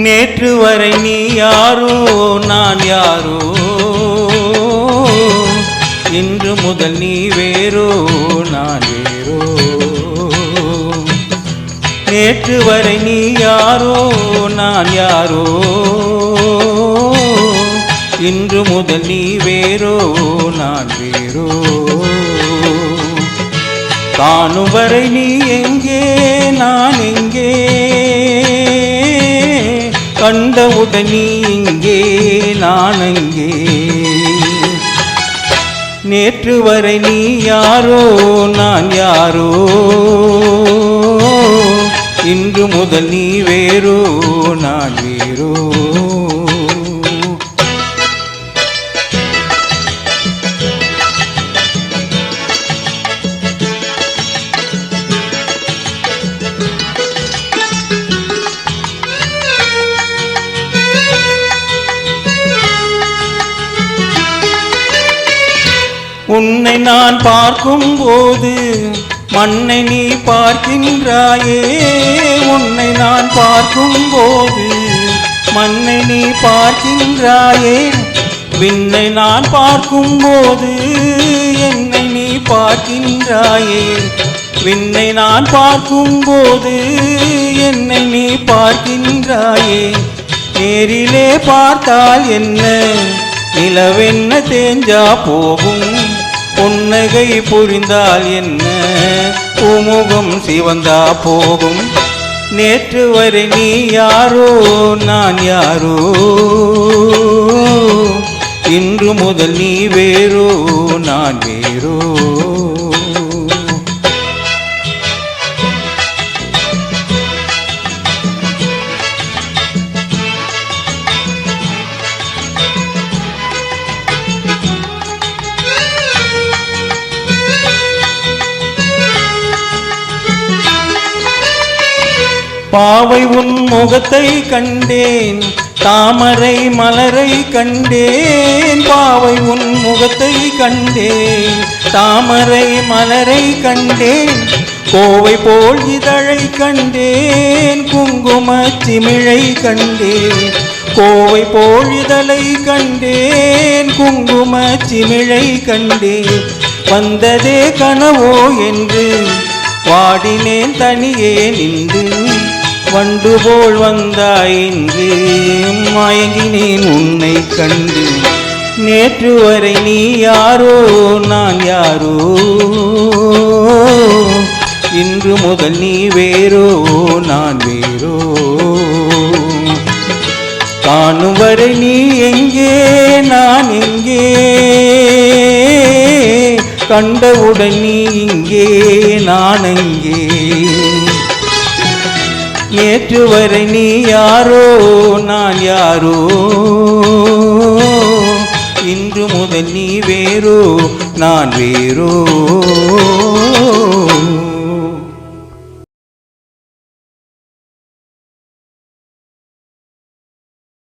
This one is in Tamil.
நேற்று வரை நீ யாரோ நான் யாரோ, இன்று முதல் நீ வேறோ நான் வேறோ. நேற்று வரை நீ யாரோ நான் யாரோ, இன்று முதல் நீ வேறோ நான் வேறோ. காணும் வரை நீ எங்கே நான் எங்கே, கண்டவுடன் நீ இங்கே நான் அங்கே. நேற்று வரை நீ யாரோ நான் யாரோ, இன்று முதல் நீ வேறோ நான் வேறோ. உன்னை நான் பார்க்கும் போது மண்ணை நீ பார்க்கின்றாயே, உன்னை நான் பார்க்கும் போது மண்ணை நீ பார்க்கின்றாயே. விண்ணை நான் பார்க்கும் போது என்னை நீ பார்க்கின்றாயே, விண்ணை நான் பார்க்கும் போது என்னை நீ பார்க்கின்றாயே. நேரிலே பார்த்தால் என்ன நிலவென்ன தேஞ்சா போகும், புன்னகை புரிந்தால் என்ன பூமுகம் சிவந்தா போகும். நேற்று வரை நீ யாரோ நான் யாரோ, இன்று முதல் நீ வேறோ நான் வேறோ. பாவை உன் முகத்தை கண்டேன், தாமரை மலரை கண்டேன். பாவை உன் முகத்தை கண்டேன், தாமரை மலரை கண்டேன். கோவை போல் இதழை கண்டேன், குங்கும சிமிழை கண்டேன். கோவை போல் இதழை கண்டேன், குங்கும சிமிழை கண்டேன். வந்ததே கனவோ என்று வாடினேன் தனியே நின்று, வண்டு போல் வந்தாய் என்று மயங்கினேன் உன்னை கண்டு. நேற்று வரை நீ யாரோ நான் யாரோ, இன்று முதல் நீ வேறோ நான் வேறோ. காணும் வரை நீ எங்கே நான் எங்கே, கண்டவுடன் நீ இங்கே நான் அங்கே. நேற்று வரை நீ யாரோ நான் யாரோ, இன்று முதல் நீ வேறோ நான் வேறோ.